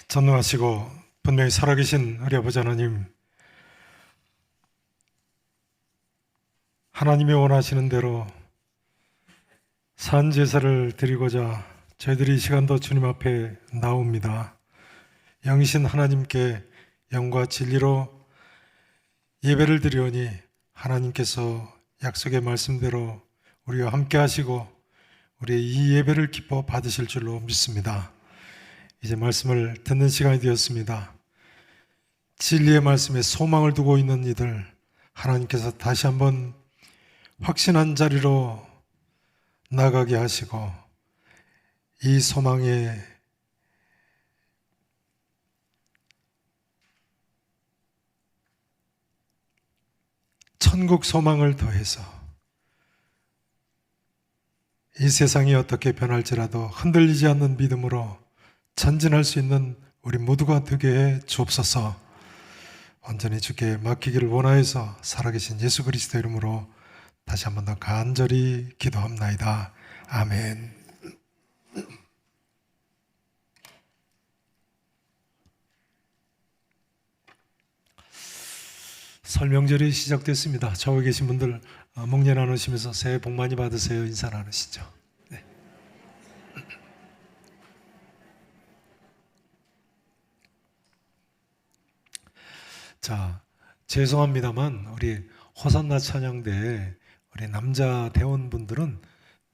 전능하시고 분명히 살아계신 우리 아버지 하나님, 하나님이 원하시는 대로 산 제사를 드리고자 저희들이 이 시간도 주님 앞에 나옵니다. 영이신 하나님께 영과 진리로 예배를 드리오니 하나님께서 약속의 말씀대로 우리와 함께 하시고 우리의 이 예배를 기뻐 받으실 줄로 믿습니다. 이제 말씀을 듣는 시간이 되었습니다. 진리의 말씀에 소망을 두고 있는 이들, 하나님께서 다시 한번 확신한 자리로 나가게 하시고 이 소망에 천국 소망을 더해서 이 세상이 어떻게 변할지라도 흔들리지 않는 믿음으로 전진할 수 있는 우리 모두가 되게 해 주옵소서. 온전히 주께 맡기기를 원하여서 살아계신 예수 그리스도 이름으로 다시 한 번 더 간절히 기도합나이다. 아멘. 설명절이 시작됐습니다. 저기 계신 분들 목례 나누시면서 새해 복 많이 받으세요. 인사 나누시죠. 네. 자, 죄송합니다만 우리 호산나 찬양대 우리 남자 대원분들은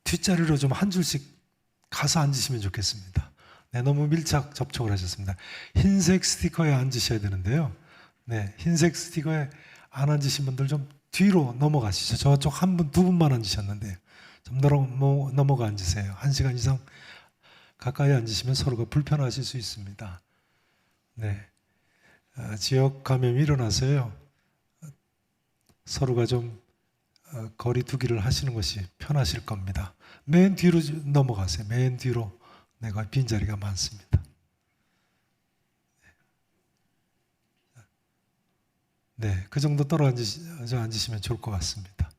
뒷자리로 좀 한 줄씩 가서 앉으시면 좋겠습니다. 네, 너무 밀착 접촉을 하셨습니다. 흰색 스티커에 앉으셔야 되는데요. 네, 흰색 스티커에 안 앉으신 분들 좀 뒤로 넘어가시죠. 저쪽 한 분, 두 분만 앉으셨는데 좀 넘어가 앉으세요. 1시간 이상 가까이 앉으시면 서로가 불편하실 수 있습니다. 네, 지역 감염이 일어나서요. 서로가 좀 거리 두기를 하시는 것이 편하실 겁니다. 맨 뒤로 넘어가세요. 맨 뒤로. 내가 빈자리가 많습니다. 네, 그 정도 떨어져 앉으시면 좋을 것 같습니다.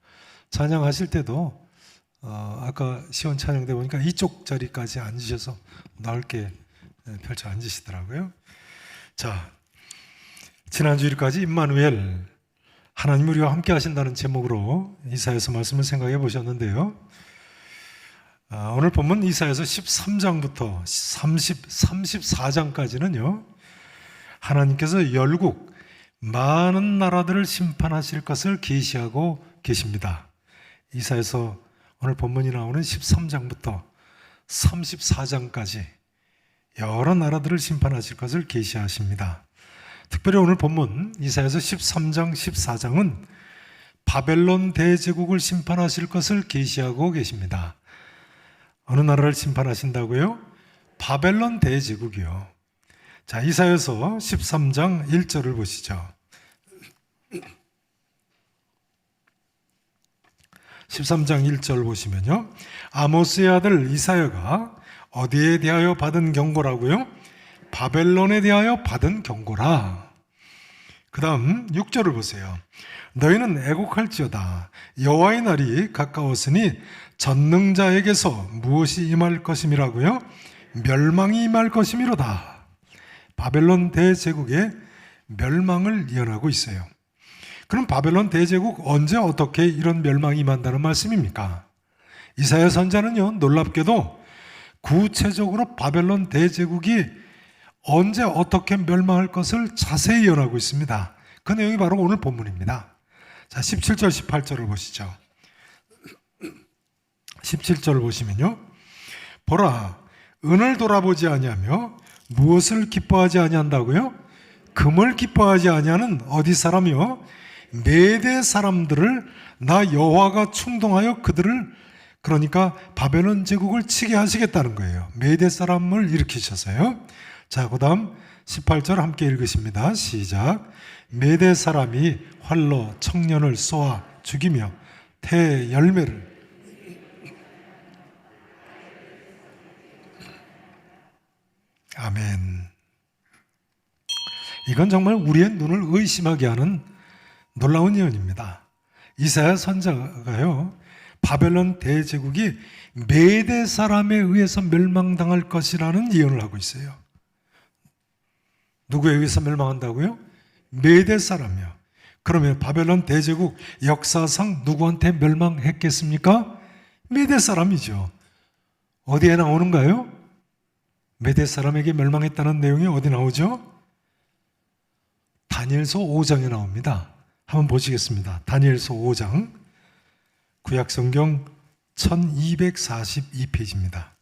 찬양하실 때도 아까 시원 찬양대 보니까 이쪽 자리까지 앉으셔서 넓게 펼쳐 앉으시더라고요. 자, 지난주일까지 임마누엘, 하나님 우리와 함께 하신다는 제목으로 이사야서 말씀을 생각해 보셨는데요. 오늘 본문 이사야서 13장부터 34장까지는요. 하나님께서 열국 많은 나라들을 심판하실 것을 계시하고 계십니다. 이사야서 오늘 본문이 나오는 13장부터 34장까지 여러 나라들을 심판하실 것을 계시하십니다. 특별히 오늘 본문 이사야서 13장, 14장은 바벨론 대제국을 심판하실 것을 계시하고 계십니다. 어느 나라를 심판하신다고요? 바벨론 대제국이요. 자, 이사야서 13장 1절을 보시죠. 13장 1절 보시면요. 아모스의 아들 이사야가 어디에 대하여 받은 경고라고요? 바벨론에 대하여 받은 경고라. 그 다음 6절을 보세요. 너희는 애곡할지어다. 여호와의 날이 가까웠으니 전능자에게서 무엇이 임할 것임이라고요? 멸망이 임할 것임이로다. 바벨론 대제국의 멸망을 예언하고 있어요. 그럼 바벨론 대제국 언제 어떻게 이런 멸망이 임한다는 말씀입니까? 이사야 선자는요, 놀랍게도 구체적으로 바벨론 대제국이 언제 어떻게 멸망할 것을 자세히 예언하고 있습니다. 그 내용이 바로 오늘 본문입니다. 자, 17절, 18절을 보시죠. 17절을 보시면요. 보라, 은을 돌아보지 아니하며 무엇을 기뻐하지 아니한다고요? 금을 기뻐하지 아니하는 어디 사람이요? 메대 사람들을 나 여호와가 충동하여 그들을, 그러니까 바벨론 제국을 치게 하시겠다는 거예요. 메대 사람을 일으키셔서요. 자, 그 다음 18절 함께 읽으십니다. 시작. 메대 사람이 활로 청년을 쏘아 죽이며 태 열매를. 아멘. 이건 정말 우리의 눈을 의심하게 하는 놀라운 예언입니다. 이사야 선자가요, 바벨론 대제국이 메대 사람에 의해서 멸망당할 것이라는 예언을 하고 있어요. 누구에 의해서 멸망한다고요? 메대 사람이요. 그러면 바벨론 대제국 역사상 누구한테 멸망했겠습니까? 메대 사람이죠. 어디에 나오는가요? 메대 사람에게 멸망했다는 내용이 어디 나오죠? 다니엘서 5장에 나옵니다. 한번 보시겠습니다. 다니엘서 5장, 구약성경 1242페이지입니다.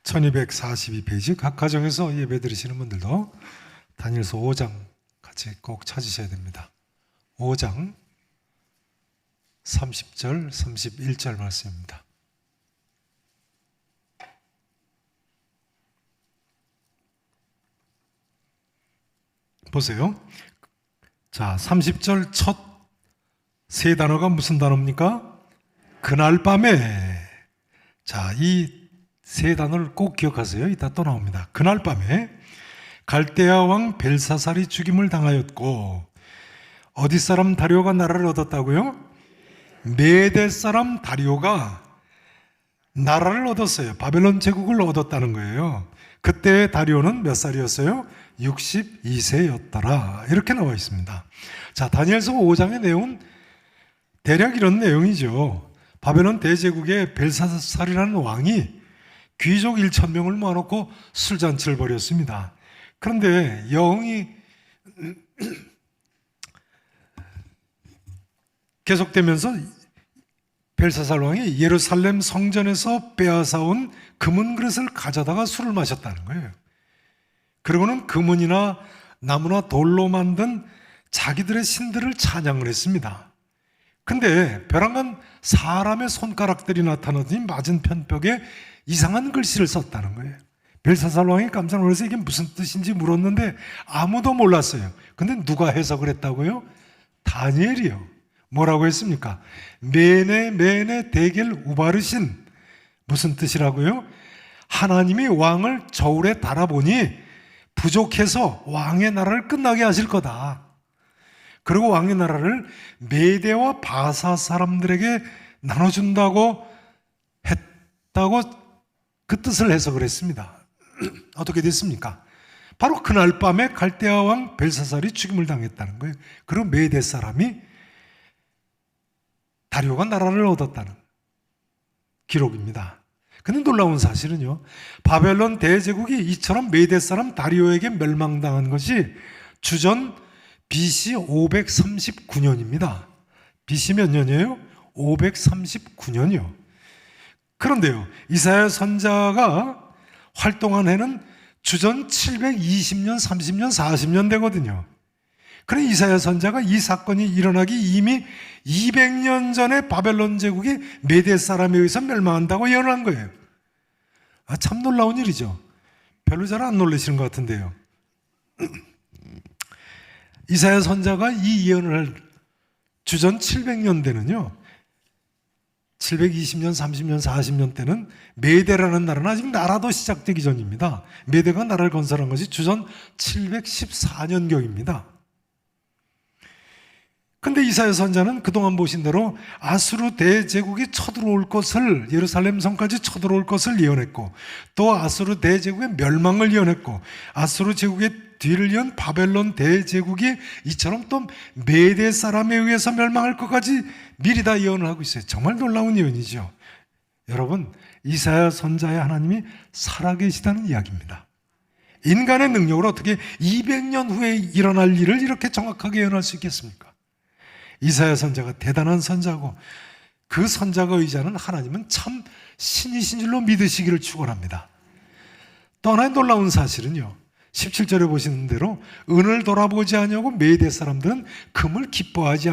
(1242페이지) 각 가정에서 예배 드리시는 분들도 다니엘서 5장 같이 꼭 찾으셔야 됩니다. 5장 30절 31절 말씀입니다. 보세요. 자, 30절 첫 세 단어가 무슨 단어입니까? 그날 밤에. 자, 이 세 단어를 꼭 기억하세요. 이따 또 나옵니다. 그날 밤에 갈대아 왕 벨사살이 죽임을 당하였고, 어디 사람 다리오가 나라를 얻었다고요? 메대 사람 다리오가 나라를 얻었어요. 바벨론 제국을 얻었다는 거예요. 그때 다리오는 몇 살이었어요? 62세였더라. 이렇게 나와 있습니다. 자, 다니엘서 5장의 내용은 대략 이런 내용이죠. 바벨론 대제국의 벨사살이라는 왕이 귀족 1,000명을 모아놓고 술잔치를 벌였습니다. 그런데 여흥이 계속되면서 벨사살 왕이 예루살렘 성전에서 빼앗아온 금은 그릇을 가져다가 술을 마셨다는 거예요. 그리고는 금은이나 나무나 돌로 만든 자기들의 신들을 찬양을 했습니다. 근데 벼랑간 사람의 손가락들이 나타나더니 맞은편 벽에 이상한 글씨를 썼다는 거예요. 벨사살 왕이 깜짝 놀라서 이게 무슨 뜻인지 물었는데 아무도 몰랐어요. 근데 누가 해석을 했다고요? 다니엘이요. 뭐라고 했습니까? 메네 데겔 우바르신. 무슨 뜻이라고요? 하나님이 왕을 저울에 달아보니 부족해서 왕의 나라를 끝나게 하실 거다. 그리고 왕의 나라를 메대와 바사 사람들에게 나눠준다고 했다고 그 뜻을 해석을 했습니다. 어떻게 됐습니까? 바로 그날 밤에 갈대아 왕 벨사살이 죽임을 당했다는 거예요. 그리고 메대 사람이 다리오가 나라를 얻었다는 기록입니다. 근데 놀라운 사실은요, 바벨론 대제국이 이처럼 메대 사람 다리오에게 멸망당한 것이 주전 BC 539년입니다. BC 몇 년이에요? 539년이요. 그런데요, 이사야 선자가 활동한 해는 주전 720년, 30년, 40년 되거든요. 그래 이사야 선자가 이 사건이 일어나기 이미 200년 전에 바벨론 제국이 메대 사람에 의해서 멸망한다고 예언한 거예요. 참 놀라운 일이죠. 별로 잘 안 놀라시는 것 같은데요. 이사야 선자가 이 예언을 할 주전 700년대는요, 720년, 30년, 40년 때는 메대라는 나라는 아직 나라도 시작되기 전입니다. 메대가 나라를 건설한 것이 주전 714년경입니다. 근데 이사야 선자는 그동안 보신 대로 아수르 대제국이 쳐들어올 것을, 예루살렘 성까지 쳐들어올 것을 예언했고, 또 아수르 대제국의 멸망을 예언했고, 아수르 제국의 뒤를 이은 바벨론 대제국이 이처럼 또 메대 사람에 의해서 멸망할 것까지 미리 다 예언을 하고 있어요. 정말 놀라운 예언이죠. 여러분, 이사야 선자의 하나님이 살아계시다는 이야기입니다. 인간의 능력으로 어떻게 200년 후에 일어날 일을 이렇게 정확하게 예언할 수 있겠습니까? 이사야 선자가 대단한 선자고, 그 선자가 의지하는 하나님은 참 신이신 줄로 믿으시기를 축원합니다. 또 하나의 놀라운 사실은요, 17절에 보시는 대로 은을 돌아보지 아니하고 메대 사람들은 금을 기뻐하지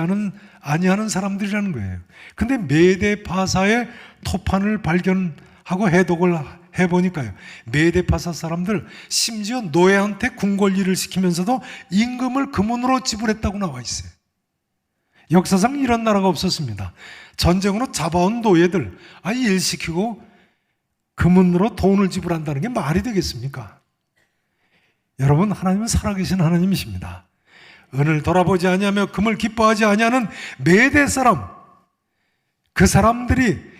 아니하는 사람들이라는 거예요. 근데 메대 바사의 토판을 발견하고 해독을 해보니까요, 메대 바사 사람들 심지어 노예한테 궁궐일을 시키면서도 임금을 금은으로 지불했다고 나와 있어요. 역사상 이런 나라가 없었습니다. 전쟁으로 잡아온 노예들 일 시키고 금은으로 돈을 지불한다는 게 말이 되겠습니까? 여러분, 하나님은 살아계신 하나님이십니다. 은을 돌아보지 아니하며 금을 기뻐하지 아니하는 메대 사람, 그 사람들이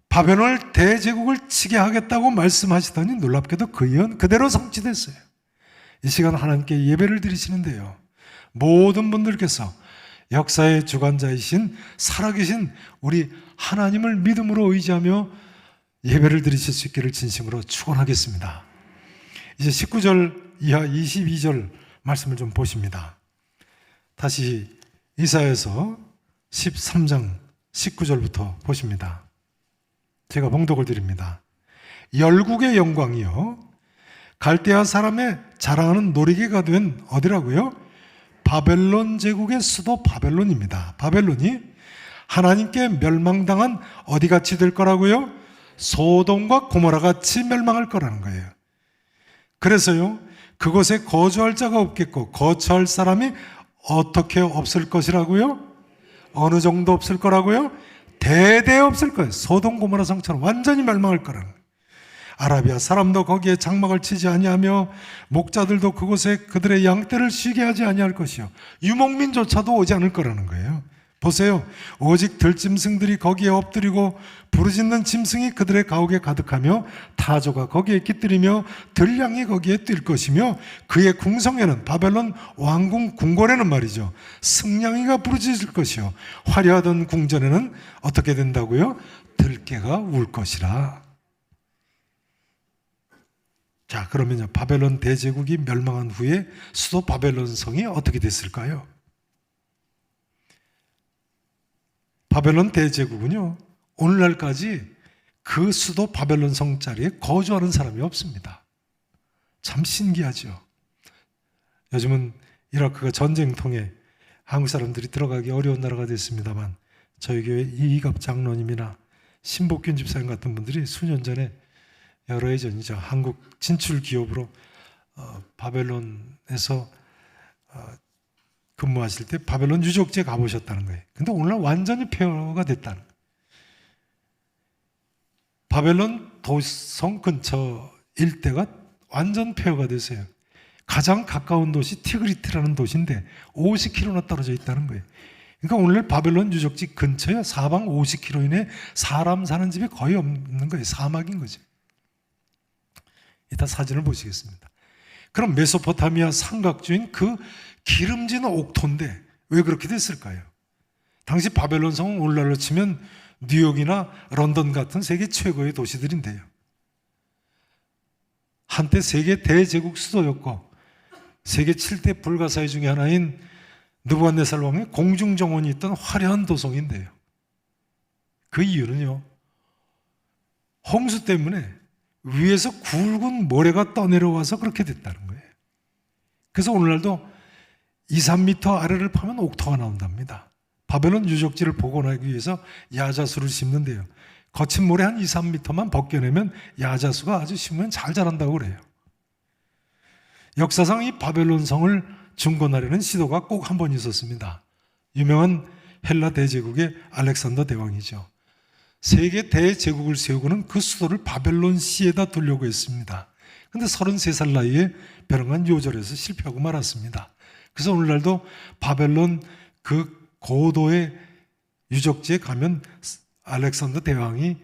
바벨론을 대제국을 치게 하겠다고 말씀하시더니 놀랍게도 그 예언 그대로 성취됐어요. 이 시간 하나님께 예배를 드리시는데요, 모든 분들께서 역사의 주관자이신 살아계신 우리 하나님을 믿음으로 의지하며 예배를 드리실 수 있기를 진심으로 축원하겠습니다. 이제 19절 이하 22절 말씀을 좀 보십니다. 다시 이사야서 13장 19절부터 보십니다. 제가 봉독을 드립니다. 열국의 영광이요, 갈대아 사람의 자랑하는 놀이개가 된 어디라고요? 바벨론 제국의 수도 바벨론입니다. 바벨론이 하나님께 멸망당한 어디같이 될 거라고요? 소돔과 고모라같이 멸망할 거라는 거예요. 그래서요, 그곳에 거주할 자가 없겠고 거처할 사람이 어떻게 없을 것이라고요? 어느 정도 없을 거라고요? 대대 없을 거예요. 소돔 고모라 성처럼 완전히 멸망할 거라는 거예요. 아라비아 사람도 거기에 장막을 치지 아니하며 목자들도 그곳에 그들의 양떼를 쉬게 하지 아니할 것이요, 유목민조차도 오지 않을 거라는 거예요. 보세요. 오직 들짐승들이 거기에 엎드리고 부르짖는 짐승이 그들의 가옥에 가득하며 타조가 거기에 깃들이며 들량이 거기에 뛸 것이며 그의 궁성에는, 바벨론 왕궁 궁궐에는 말이죠, 승냥이가 부르짖을 것이요, 화려하던 궁전에는 어떻게 된다고요? 들깨가 울 것이라. 자, 그러면요, 바벨론 대제국이 멸망한 후에 수도 바벨론 성이 어떻게 됐을까요? 바벨론 대제국은요, 오늘날까지 그 수도 바벨론 성 자리에 거주하는 사람이 없습니다. 참 신기하죠. 요즘은 이라크가 전쟁통에 한국 사람들이 들어가기 어려운 나라가 됐습니다만, 저희 교회 이희갑 장로님이나 신복균 집사님 같은 분들이 수년 전에, 여러 해 전이죠, 한국 진출 기업으로 바벨론에서 근무하실 때 바벨론 유적지에 가보셨다는 거예요. 근데 오늘날 완전히 폐허가 됐다는 거예요. 바벨론 도성 근처 일대가 완전 폐허가 됐어요. 가장 가까운 도시 티그리트라는 도시인데 50km나 떨어져 있다는 거예요. 그러니까 오늘날 바벨론 유적지 근처에 사방 50km 이내 사람 사는 집이 거의 없는 거예요. 사막인 거죠. 이따 사진을 보시겠습니다. 그럼 메소포타미아 삼각주인 그 기름진 옥토인데 왜 그렇게 됐을까요? 당시 바벨론 성은 오늘날로 치면 뉴욕이나 런던 같은 세계 최고의 도시들인데요, 한때 세계 대제국 수도였고 세계 7대 불가사의 중에 하나인 느부갓네살 왕의 공중정원이 있던 화려한 도성인데요, 그 이유는요, 홍수 때문에 위에서 굵은 모래가 떠내려와서 그렇게 됐다는 거예요. 그래서 오늘날도 2, 3m 아래를 파면 옥토가 나온답니다. 바벨론 유적지를 복원하기 위해서 야자수를 심는데요, 거친 모래 한 2, 3m만 벗겨내면 야자수가 아주 심으면 잘 자란다고 그래요. 역사상 이 바벨론 성을 중건하려는 시도가 꼭 한 번 있었습니다. 유명한 헬라 대제국의 알렉산더 대왕이죠. 세계 대제국을 세우고는 그 수도를 바벨론시에다 두려고 했습니다. 그런데 33살 나이에 벼랑간 요절에서 실패하고 말았습니다. 그래서 오늘날도 바벨론 그 고도의 유적지에 가면 알렉산더 대왕이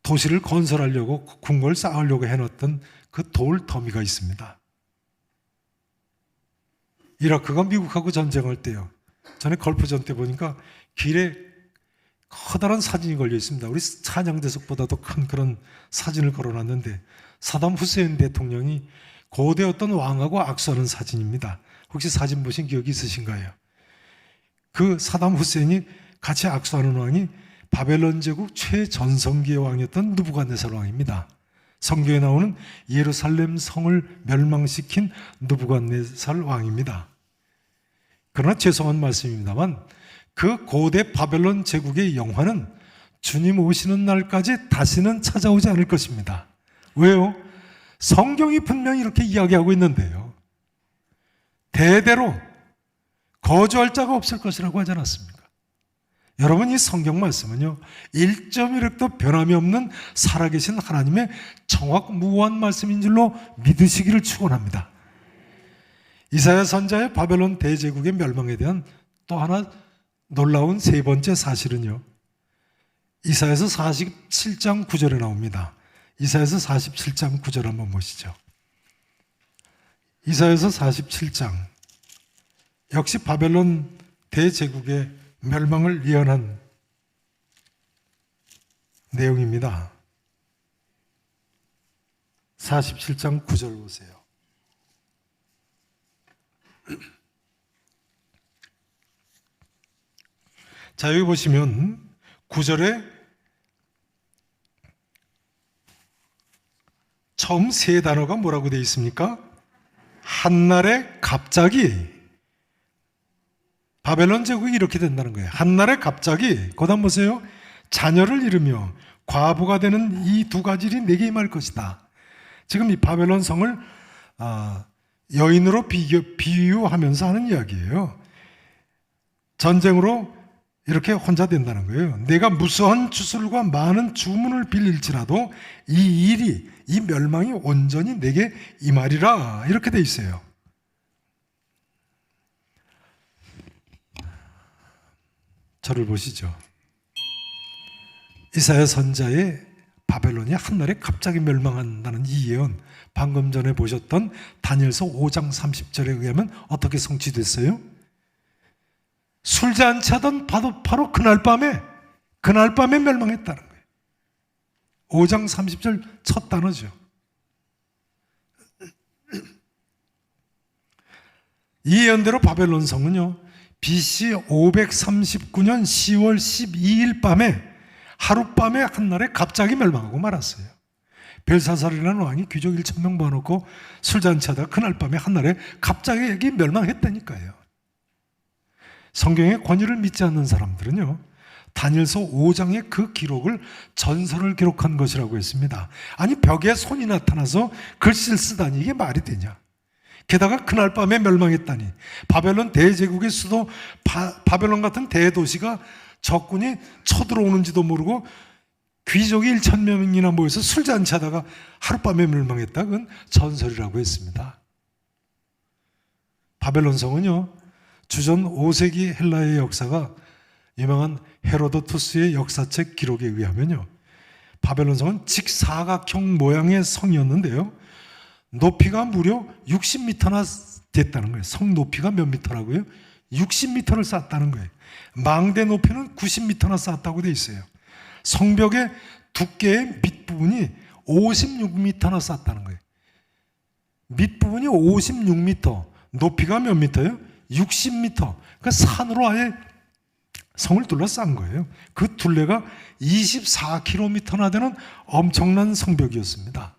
도시를 건설하려고 궁궐을 쌓으려고 해놨던 그 돌 더미가 있습니다. 이라크가 미국하고 전쟁할 때요, 전에 걸프전 때 보니까 길에 커다란 사진이 걸려 있습니다. 우리 찬양대석보다도 큰 그런 사진을 걸어놨는데 사담 후세인 대통령이 고대 어떤 왕하고 악수하는 사진입니다. 혹시 사진 보신 기억이 있으신가요? 그 사담 후세인이 같이 악수하는 왕이 바벨론 제국 최전성기의 왕이었던 느부갓네살 왕입니다. 성경에 나오는 예루살렘 성을 멸망시킨 느부갓네살 왕입니다. 그러나 죄송한 말씀입니다만 그 고대 바벨론 제국의 영화는 주님 오시는 날까지 다시는 찾아오지 않을 것입니다. 왜요? 성경이 분명히 이렇게 이야기하고 있는데요, 대대로 거주할 자가 없을 것이라고 하지 않았습니까? 여러분, 이 성경 말씀은요 1.1획도 변함이 없는 살아계신 하나님의 정확무한 말씀인 줄로 믿으시기를 축원합니다. 이사야 선자의 바벨론 대제국의 멸망에 대한 또 하나 놀라운 세 번째 사실은요, 이사야서 47장 9절에 나옵니다. 이사야서 47장 9절 한번 보시죠. 이사야서 47장, 역시 바벨론 대제국의 멸망을 예언한 내용입니다. 47장 9절 보세요. 자, 여기 보시면 9절에 처음 세 단어가 뭐라고 되어 있습니까? 한날에 갑자기, 바벨론 제국이 이렇게 된다는 거예요. 한날에 갑자기, 거기다 보세요. 자녀를 잃으며 과부가 되는 이 두 가지 일이 내게 임할 것이다. 지금 이 바벨론 성을 여인으로 비유하면서 하는 이야기예요. 전쟁으로 이렇게 혼자 된다는 거예요. 내가 무수한 주술과 많은 주문을 빌릴지라도 이 일이, 이 멸망이 온전히 내게 임하리라, 이렇게 돼 있어요. 저를 보시죠. 이사야 선자의 바벨론이 한날에 갑자기 멸망한다는 이 예언, 방금 전에 보셨던 다니엘서 5장 30절에 의하면 어떻게 성취됐어요? 술잔치 하던 바로 그날 밤에 멸망했다는 거예요. 5장 30절 첫 단어죠. 이 예언대로 바벨론 성은요, BC 539년 10월 12일 밤에, 하룻밤에 한날에 갑자기 멸망하고 말았어요. 벨사살이라는 왕이 귀족 1,000명 모아놓고 술잔치하다가 그날 밤에 한날에 갑자기 멸망했다니까요. 성경의 권위를 믿지 않는 사람들은요, 다니엘서 5장의 그 기록을 전설을 기록한 것이라고 했습니다. 아니, 벽에 손이 나타나서 글씨를 쓰다니 이게 말이 되냐. 게다가 그날 밤에 멸망했다니. 바벨론 대제국의 수도 바벨론 같은 대도시가 적군이 쳐들어오는지도 모르고 귀족이 1,000명이나 모여서 술잔치하다가 하룻밤에 멸망했다. 그건 전설이라고 했습니다. 바벨론 성은요, 주전 5세기 헬라의 역사가 유명한 헤로도투스의 역사책 기록에 의하면요, 바벨론 성은 직사각형 모양의 성이었는데요, 높이가 무려 60m나 됐다는 거예요. 성 높이가 몇 미터라고요? 60m를 쌓았다는 거예요. 망대 높이는 90m나 쌓았다고 되어 있어요. 성벽의 두께의 밑부분이 56m나 쌓았다는 거예요. 밑부분이 56m, 높이가 몇 미터예요? 60m. 그러니까 산으로 아예 성을 둘러싼 거예요. 그 둘레가 24km나 되는 엄청난 성벽이었습니다.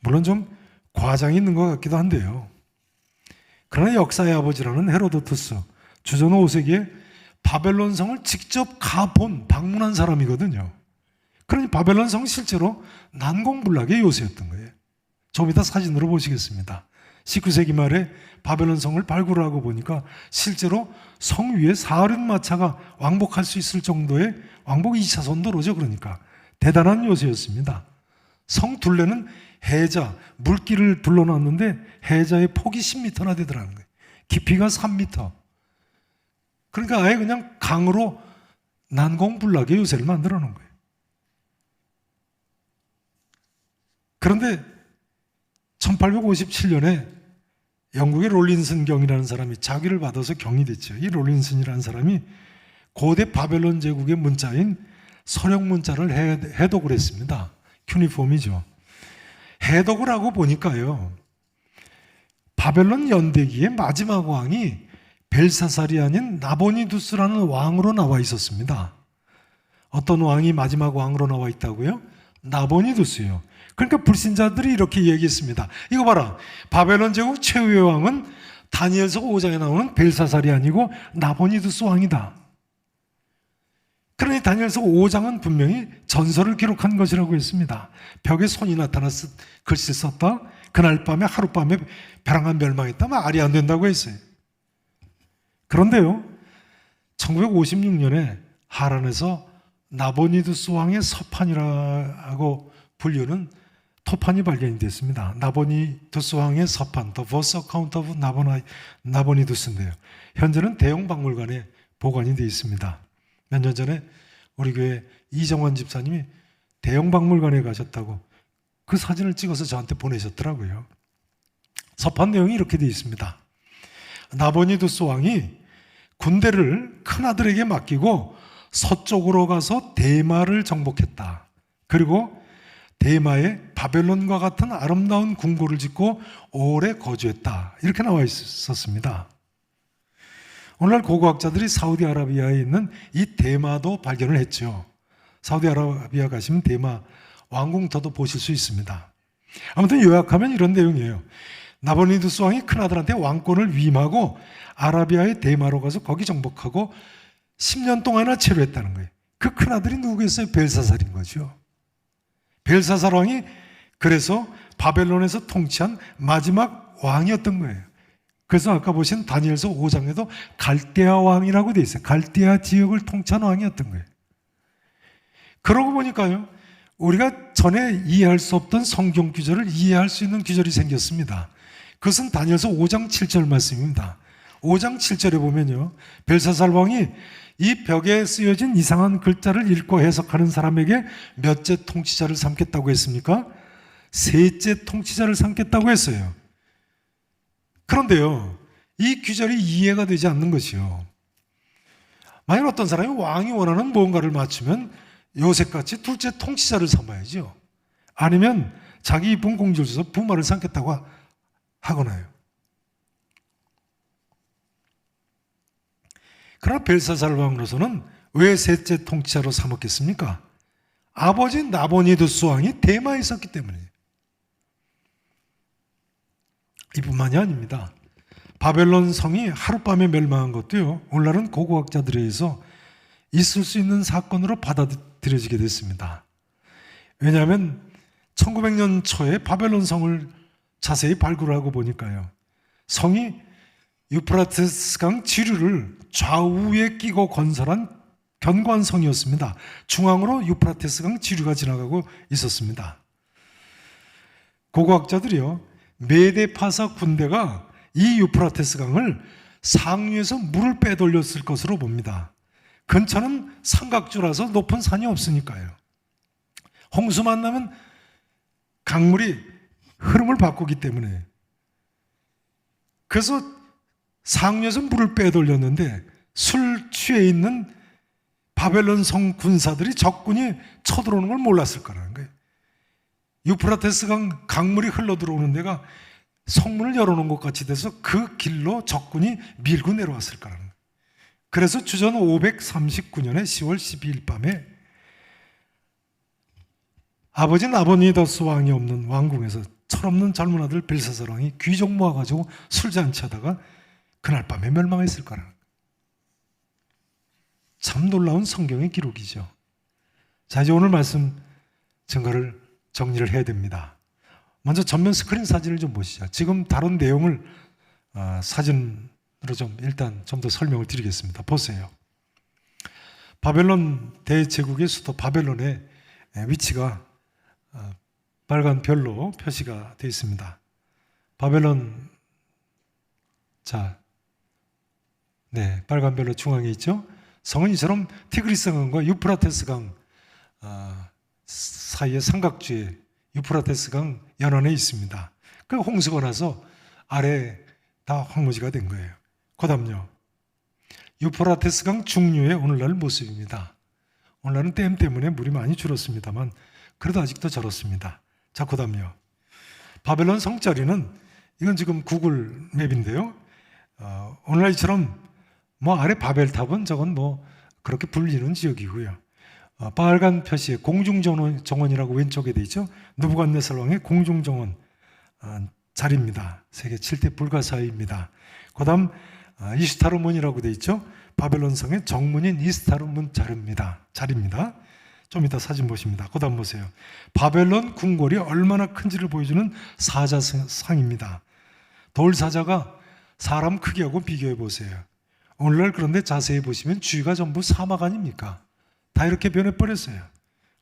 물론 좀 과장이 있는 것 같기도 한데요. 그러나 역사의 아버지라는 헤로도투스, 주전 5세기에 바벨론 성을 직접 방문한 사람이거든요. 그러니 바벨론 성 실제로 난공불락의 요새였던 거예요. 좀 이따 사진으로 보시겠습니다. 19세기 말에 바벨론 성을 발굴하고 보니까 실제로 성 위에 사륜마차가 왕복할 수 있을 정도의 왕복 2차선 도로죠. 그러니까 대단한 요새였습니다. 성 둘레는 해자, 물길을 둘러놨는데 해자의 폭이 10m나 되더라는 거예요. 깊이가 3m. 그러니까 아예 그냥 강으로 난공불락의 요새를 만들어 놓은 거예요. 그런데 1857년에 영국의 롤린슨 경이라는 사람이 자기를 받아서 경이 됐죠. 이 롤린슨이라는 사람이 고대 바벨론 제국의 문자인 서령 문자를 해독을 했습니다. 큐니폼이죠. 해독을 하고 보니까요, 바벨론 연대기의 마지막 왕이 벨사살이 아닌 나보니두스라는 왕으로 나와 있었습니다. 어떤 왕이 마지막 왕으로 나와 있다고요? 나보니두스요. 그러니까 불신자들이 이렇게 얘기했습니다. 이거 봐라, 바벨론 제국 최후의 왕은 다니엘서 5장에 나오는 벨사살이 아니고 나보니두스 왕이다. 그러니 다니엘서 5장은 분명히 전설을 기록한 것이라고 했습니다. 벽에 손이 나타나서 글씨 썼다, 그날 밤에 하룻밤에 벼랑간 멸망했다, 말이 안 된다고 했어요. 그런데요, 1956년에 하란에서 나보니두스 왕의 서판이라고 불리는 토판이 발견이 됐습니다. 나보니두스 왕의 서판, The First Account of 나보니두스인데요. 현재는 대형 박물관에 보관이 되어 있습니다. 몇 년 전에 우리 교회 이정원 집사님이 대형 박물관에 가셨다고 그 사진을 찍어서 저한테 보내셨더라고요. 서판 내용이 이렇게 되어 있습니다. 나보니두스 왕이 군대를 큰아들에게 맡기고 서쪽으로 가서 대마를 정복했다. 그리고 대마에 바벨론과 같은 아름다운 궁궐을 짓고 오래 거주했다. 이렇게 나와 있었습니다. 오늘날 고고학자들이 사우디아라비아에 있는 이 대마도 발견을 했죠. 사우디아라비아 가시면 대마 왕궁터도 보실 수 있습니다. 아무튼 요약하면 이런 내용이에요. 나보니두스 왕이 큰아들한테 왕권을 위임하고 아라비아의 대마로 가서 거기 정복하고 10년 동안이나 체류했다는 거예요. 그 큰아들이 누구겠어요? 벨사살인 거죠. 벨사살 왕이 그래서 바벨론에서 통치한 마지막 왕이었던 거예요. 그래서 아까 보신 다니엘서 5장에도 갈대아 왕이라고 되어 있어요. 갈대아 지역을 통치한 왕이었던 거예요. 그러고 보니까요, 우리가 전에 이해할 수 없던 성경 구절을 이해할 수 있는 구절이 생겼습니다. 그것은 다니엘서 5장 7절 말씀입니다. 5장 7절에 보면요, 벨사살 왕이 이 벽에 쓰여진 이상한 글자를 읽고 해석하는 사람에게 몇째 통치자를 삼겠다고 했습니까? 셋째 통치자를 삼겠다고 했어요. 그런데요, 이 규절이 이해가 되지 않는 것이요. 만약 어떤 사람이 왕이 원하는 무언가를 맞추면 요셉같이 둘째 통치자를 삼아야죠. 아니면 자기 이쁜 공주를 줘서 부마를 삼겠다고 하거나요. 그러나 벨사살 왕으로서는 왜 셋째 통치자로 삼았겠습니까? 아버지 나보니두스 왕이 대마에 있었기 때문이에요. 이뿐만이 아닙니다. 바벨론 성이 하룻밤에 멸망한 것도요, 오늘날은 고고학자들에 의해서 있을 수 있는 사건으로 받아들여지게 됐습니다. 왜냐하면 1900년 초에 바벨론 성을 자세히 발굴하고 보니까요, 성이 유프라테스강 지류를 좌우에 끼고 건설한 견고한 성이었습니다. 중앙으로 유프라테스강 지류가 지나가고 있었습니다. 고고학자들이요, 메데파사 군대가 이 유프라테스강을 상류에서 물을 빼돌렸을 것으로 봅니다. 근처는 삼각주라서 높은 산이 없으니까요. 홍수만 나면 강물이 흐름을 바꾸기 때문에, 그래서 상류에서 물을 빼돌렸는데 술 취해 있는 바벨론 성 군사들이 적군이 쳐들어오는 걸 몰랐을 거라는 거예요. 유프라테스강 강물이 흘러 들어오는 데가 성문을 열어놓은 것 같이 돼서 그 길로 적군이 밀고 내려왔을 거라는 거예요. 그래서 주전 539년에 10월 12일 밤에 아버지 나보니두스 왕이 없는 왕궁에서 철없는 젊은 아들 벨사살 왕이 귀족 모아가지고 술잔치하다가 그날 밤에 멸망했을 거라는 거예요. 참 놀라운 성경의 기록이죠. 자, 이제 오늘 말씀 증거를 정리를 해야 됩니다. 먼저 전면 스크린 사진을 좀 보시죠. 지금 다룬 내용을 사진으로 좀 일단 좀 더 설명을 드리겠습니다. 보세요. 바벨론 대제국의 수도 바벨론의 위치가 빨간 별로 표시가 되어 있습니다. 바벨론, 자, 네, 빨간 별로 중앙에 있죠. 성은 이처럼 티그리스강과 유프라테스강 사이의 삼각주에 유프라테스강 연안에 있습니다. 그 홍수가 나서 아래 다 황무지가 된 거예요. 그 다음요, 유프라테스강 중류의 오늘날 모습입니다. 오늘날은 댐 때문에 물이 많이 줄었습니다만 그래도 아직도 저렇습니다. 자, 그 다음요, 바벨론 성자리는, 이건 지금 구글 맵인데요, 오늘날처럼 뭐 아래 바벨탑은 저건 뭐 그렇게 불리는 지역이고요. 빨간 표시에 공중정원이라고 왼쪽에 되어 있죠. 느부갓네살 왕의 공중정원 자리입니다. 세계 7대 불가사의입니다. 그 다음 이스타르 문이라고 되어 있죠. 바벨론 성의 정문인 이스타르 문 자리입니다. 좀 이따 사진 보십니다. 그 다음 보세요. 바벨론 궁궐이 얼마나 큰지를 보여주는 사자상입니다. 돌사자가 사람 크기하고 비교해 보세요. 오늘날 그런데 자세히 보시면 주위가 전부 사막 아닙니까? 다 이렇게 변해버렸어요.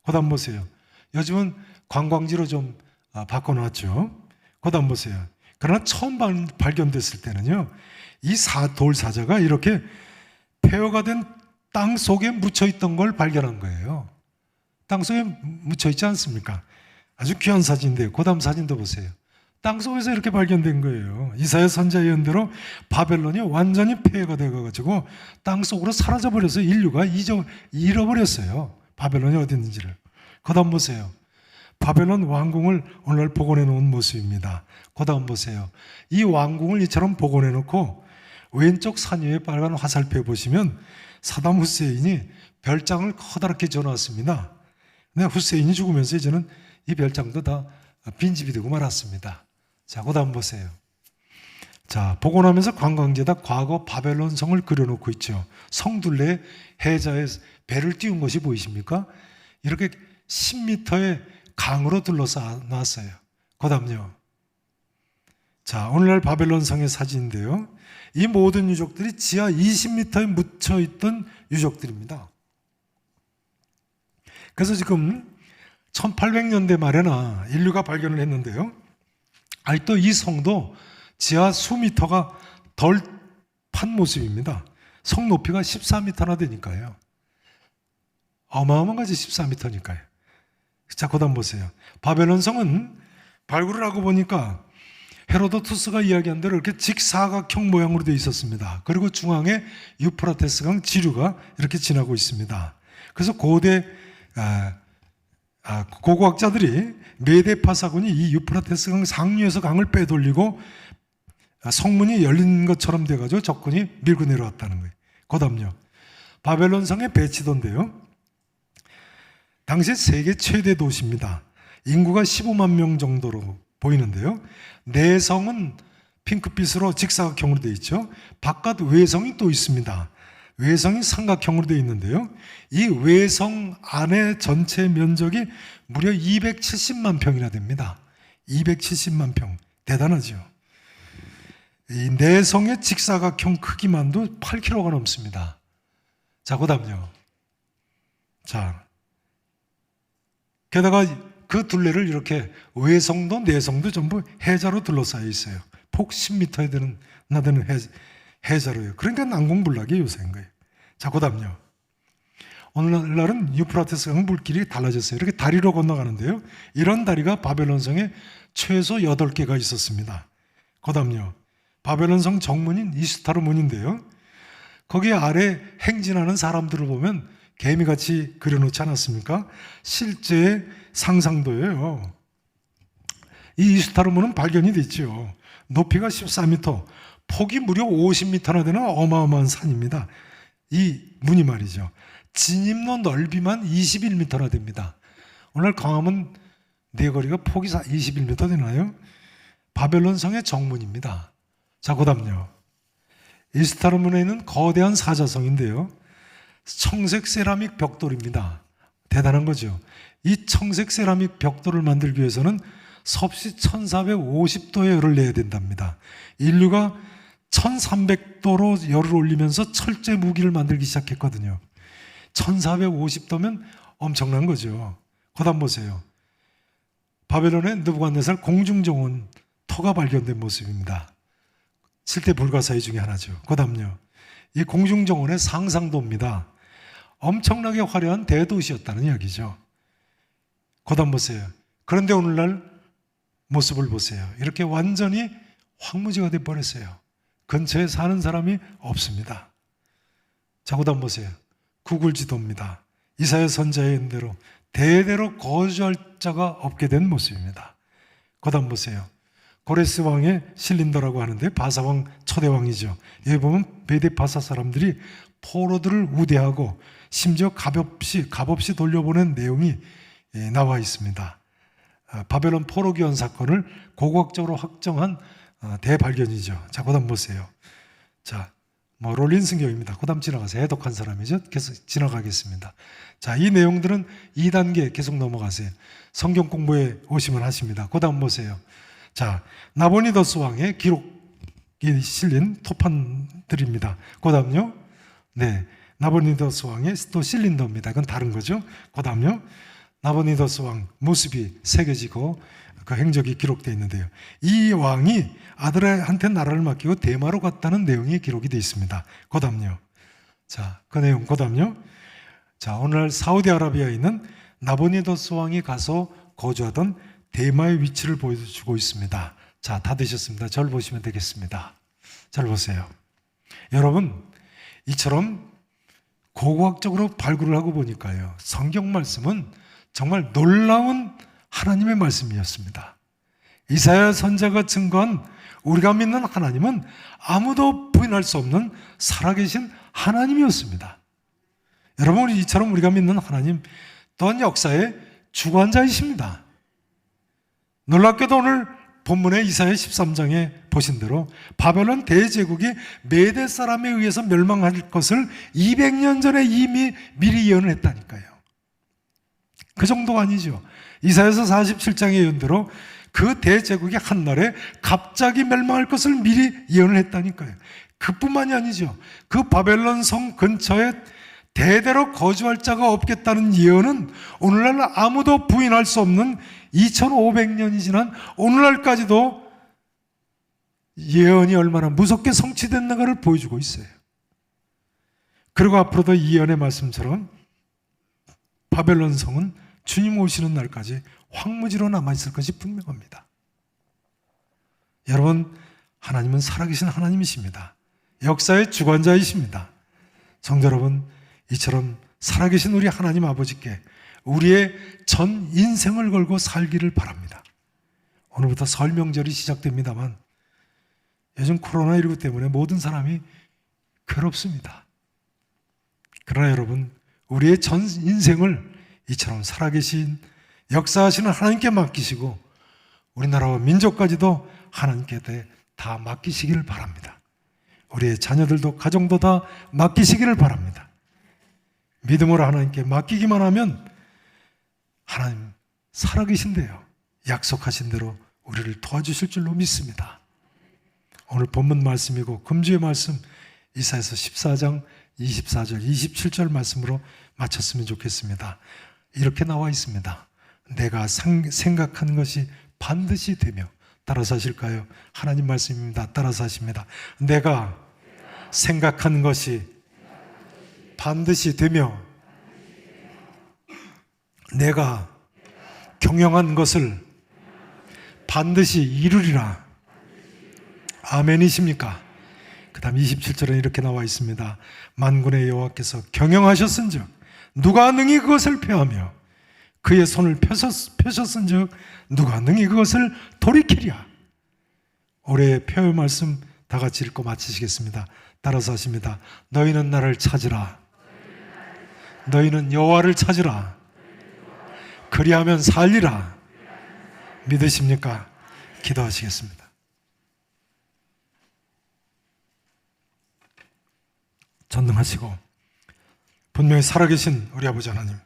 그 다음 보세요. 요즘은 관광지로 좀 바꿔놨죠. 그 다음 보세요. 그러나 처음 발견됐을 때는요, 이 돌사자가 이렇게 폐허가 된 땅 속에 묻혀있던 걸 발견한 거예요. 땅 속에 묻혀있지 않습니까? 아주 귀한 사진인데요. 그 다음 사진도 보세요. 땅 속에서 이렇게 발견된 거예요. 이사야 선지자 예언대로 바벨론이 완전히 폐허가 되어가지고 땅 속으로 사라져버려서 인류가 잃어버렸어요. 바벨론이 어디 있는지를. 그 다음 보세요. 바벨론 왕궁을 오늘날 복원해 놓은 모습입니다. 그 다음 보세요. 이 왕궁을 이처럼 복원해 놓고 왼쪽 산 위에 빨간 화살표 보시면 사담 후세인이 별장을 커다랗게 지어놨습니다. 근데 후세인이 죽으면서 이제는 이 별장도 다 빈집이 되고 말았습니다. 자, 그 다음 보세요. 자, 복원하면서 관광지에다 과거 바벨론 성을 그려놓고 있죠. 성둘레에 해자에 배를 띄운 것이 보이십니까? 이렇게 10m의 강으로 둘러싸 놨어요. 그 다음요. 자, 오늘날 바벨론 성의 사진인데요. 이 모든 유적들이 지하 20m에 묻혀있던 유적들입니다. 그래서 지금 1800년대 말에나 인류가 발견을 했는데요. 아직도 이 성도 지하 수미터가 덜 판 모습입니다. 성 높이가 14m나 되니까요. 어마어마한 거지, 14m니까요. 자, 그 다음 보세요. 바벨론 성은 발굴을 하고 보니까 헤로도투스가 이야기한 대로 이렇게 직사각형 모양으로 되어 있었습니다. 그리고 중앙에 유프라테스강 지류가 이렇게 지나고 있습니다. 그래서 고대 고고학자들이 메데파사군이 이 유프라테스강 상류에서 강을 빼돌리고 성문이 열린 것처럼 돼가지고 적군이 밀고 내려왔다는 거예요. 그 다음요. 바벨론 성의 배치도인데요. 당시 세계 최대 도시입니다. 인구가 15만 명 정도로 보이는데요. 내성은 핑크빛으로 직사각형으로 되어 있죠. 바깥 외성이 또 있습니다. 외성이 삼각형으로 되어 있는데요. 이 외성 안에 전체 면적이 무려 270만 평이나 됩니다. 270만 평. 대단하죠. 이 내성의 직사각형 크기만도 8km가 넘습니다. 자, 그 다음요. 자, 게다가 그 둘레를 이렇게 외성도 내성도 전부 해자로 둘러싸여 있어요. 폭 10m에 나되는 해자로요. 그러니까 난공불락이 요새인 거예요. 자, 그 다음요. 오늘날은 유프라테스 강 물길이 달라졌어요. 이렇게 다리로 건너가는데요. 이런 다리가 바벨론 성에 최소 8개가 있었습니다. 그 다음요. 바벨론 성 정문인 이스타르 문인데요. 거기 아래 행진하는 사람들을 보면 개미같이 그려놓지 않았습니까? 실제 상상도예요. 이 이스타르 문은 발견이 됐죠. 높이가 14m, 폭이 무려 50m나 되는 어마어마한 산입니다. 이 문이 말이죠. 진입로 넓이만 21m나 됩니다. 오늘 광화문 내거리가 폭이 21m 되나요? 바벨론 성의 정문입니다. 자, 그 다음요. 이스타르 문에 있는 거대한 사자성인데요. 청색 세라믹 벽돌입니다. 대단한 거죠. 이 청색 세라믹 벽돌을 만들기 위해서는 섭씨 1450도의 열을 내야 된답니다. 인류가 1300도로 열을 올리면서 철제 무기를 만들기 시작했거든요. 1450도면 엄청난 거죠. 그 다음 보세요. 바벨론의 느부갓네살 공중정원 터가 발견된 모습입니다. 7대 불가사의 중에 하나죠. 그 다음요. 이 공중정원의 상상도입니다. 엄청나게 화려한 대도시였다는 이야기죠. 그 다음 보세요. 그런데 오늘날 모습을 보세요. 이렇게 완전히 황무지가 돼버렸어요. 근처에 사는 사람이 없습니다. 자, 그 다음 보세요. 구글 지도입니다. 이사야 선지자의 예언대로 대대로 거주할 자가 없게 된 모습입니다. 그 다음 보세요. 고레스 왕의 신림도라고 하는데 바사왕 초대왕이죠. 여기 보면 메데파사 사람들이 포로들을 우대하고 심지어 값없이 돌려보낸 내용이 나와 있습니다. 바벨론 포로 귀환 사건을 고고학적으로 확정한 대발견이죠. 자, 그 다음 보세요. 자, 롤린승교입니다. 그 다음 지나가세요. 해독한 사람이죠. 계속 지나가겠습니다. 자, 이 내용들은 2단계 계속 넘어가세요. 성경 공부에 오시면 하십니다. 그 다음 보세요. 자, 나보니더스 왕의 기록 실린 토판들입니다. 그 다음요. 네. 나보니더스 왕의 또 실린더입니다. 이건 다른 거죠. 그 다음요. 나보니더스 왕 모습이 새겨지고 그 행적이 기록되어 있는데요. 이 왕이 아들한테 나라를 맡기고 대마로 갔다는 내용이 기록이 되어 있습니다. 그 다음요. 자, 그 내용, 그 다음요. 자, 오늘날 사우디아라비아에 있는 나보니더스 왕이 가서 거주하던 대마의 위치를 보여주고 있습니다. 자, 다 되셨습니다. 저를 보시면 되겠습니다. 잘 보세요. 여러분, 이처럼 고고학적으로 발굴을 하고 보니까요, 성경 말씀은 정말 놀라운 하나님의 말씀이었습니다. 이사야 선지자가 증거한 우리가 믿는 하나님은 아무도 부인할 수 없는 살아계신 하나님이었습니다. 여러분, 이처럼 우리가 믿는 하나님 또한 역사의 주관자이십니다. 놀랍게도 오늘 본문의 이사야 13장에 보신 대로 바벨론 대제국이 메대 사람에 의해서 멸망할 것을 200년 전에 이미 미리 예언을 했다니까요. 그 정도가 아니죠. 이사야서 47장의 예언대로 그 대제국이 한날에 갑자기 멸망할 것을 미리 예언을 했다니까요. 그뿐만이 아니죠. 그 바벨론 성 근처에 대대로 거주할 자가 없겠다는 예언은 오늘날 아무도 부인할 수 없는 2500년이 지난 오늘날까지도 예언이 얼마나 무섭게 성취됐는가를 보여주고 있어요. 그리고 앞으로도 이 예언의 말씀처럼 바벨론 성은 주님 오시는 날까지 황무지로 남아있을 것이 분명합니다. 여러분, 하나님은 살아계신 하나님이십니다. 역사의 주관자이십니다. 성도 여러분, 이처럼 살아계신 우리 하나님 아버지께 우리의 전 인생을 걸고 살기를 바랍니다. 오늘부터 설 명절이 시작됩니다만 요즘 코로나19 때문에 모든 사람이 괴롭습니다. 그러나 여러분, 우리의 전 인생을 이처럼 살아계신 역사하시는 하나님께 맡기시고 우리나라와 민족까지도 하나님께 다 맡기시기를 바랍니다. 우리의 자녀들도 가정도 다 맡기시기를 바랍니다. 믿음으로 하나님께 맡기기만 하면 하나님 살아계신데요, 약속하신 대로 우리를 도와주실 줄로 믿습니다. 오늘 본문 말씀이고 금주의 말씀 이사야서 14장 24절 27절 말씀으로 마쳤으면 좋겠습니다. 이렇게 나와 있습니다. 내가 생각한 것이 반드시 되며, 따라서 하실까요? 하나님 말씀입니다. 따라서 하십니다. 내가 생각한 것이 반드시 되며 내가 경영한 것을 반드시 이루리라. 아멘이십니까? 그 다음 27절에 이렇게 나와 있습니다. 만군의 여호와께서 경영하셨은즉 누가 능히 그것을 폐하며 그의 손을 펴셨은즉 누가 능히 그것을 돌이키랴. 올해의 표의 말씀 다 같이 읽고 마치시겠습니다. 따라서 하십니다. 너희는 나를 찾으라. 너희는 여호와를 찾으라. 그리하면 살리라. 믿으십니까? 기도하시겠습니다. 전능하시고 분명히 살아계신 우리 아버지 하나님,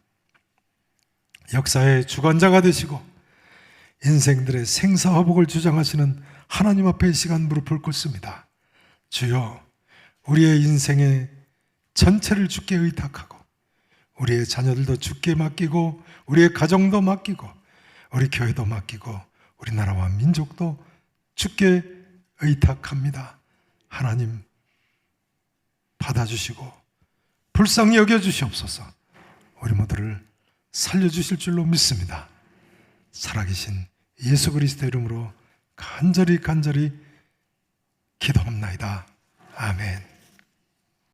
역사의 주관자가 되시고 인생들의 생사화복을 주장하시는 하나님 앞에 이 시간 무릎을 꿇습니다. 주여, 우리의 인생의 전체를 주께 의탁하고 우리의 자녀들도 주께 맡기고 우리의 가정도 맡기고 우리 교회도 맡기고 우리나라와 민족도 주께 의탁합니다. 하나님 받아주시고 불쌍히 여겨주시옵소서. 우리 모두를 살려주실 줄로 믿습니다. 살아계신 예수 그리스도 이름으로 간절히 기도합나이다. 아멘.